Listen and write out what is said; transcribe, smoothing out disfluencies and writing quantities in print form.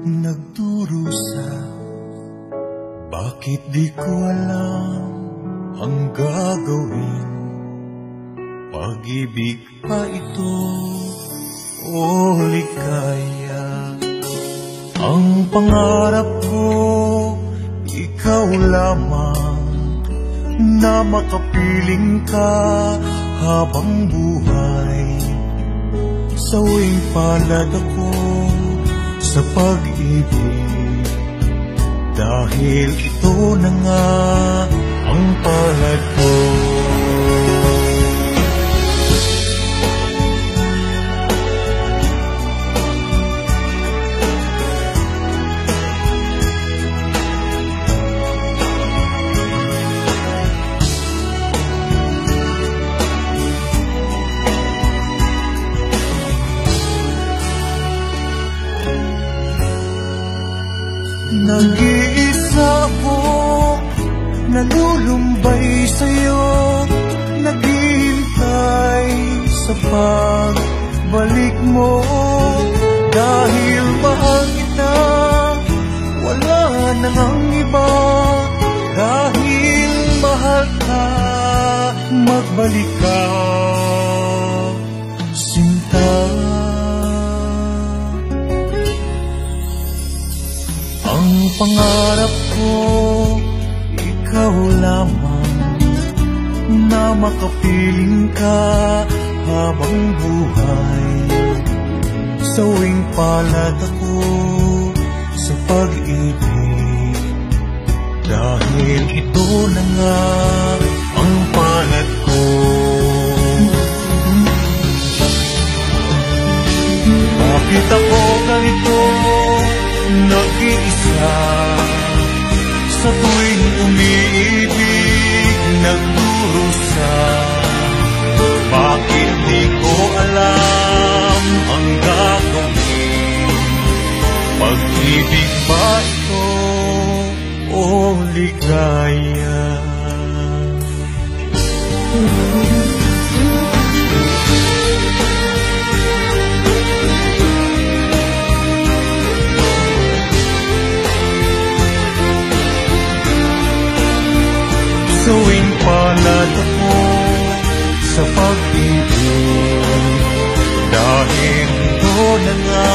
nagdurusa. Bakit di ko alam ang gagawin? Pag-ibig pa ito o ligaya? Ang pangarap ko, ikaw lamang, na makapiling ka habang buhay. Sawing palad ako sa pag-ibig, dahil ito na nga ang palad ko. Nag-iisa ako, nalulumbay sa'yo, naghihintay sa pagbalik mo. Dahil mahal kita, wala nang ang iba. Dahil mahal ka, magbalik ka, sinta. Ang pangarap ko, ikaw lamang, na makapiling ka habang buhay. Sawing palad ako sa pag-ibig, dahil ito na nga ang palad ko. Bakit ako ganito, nag-iisa, sa tuwing umiibig, nagdurusa? Bakit di ko alam ang gagawin? Pag-ibig ba ito o ligaya? Sawing palad ako sa pag-ibig, dahil ito na nga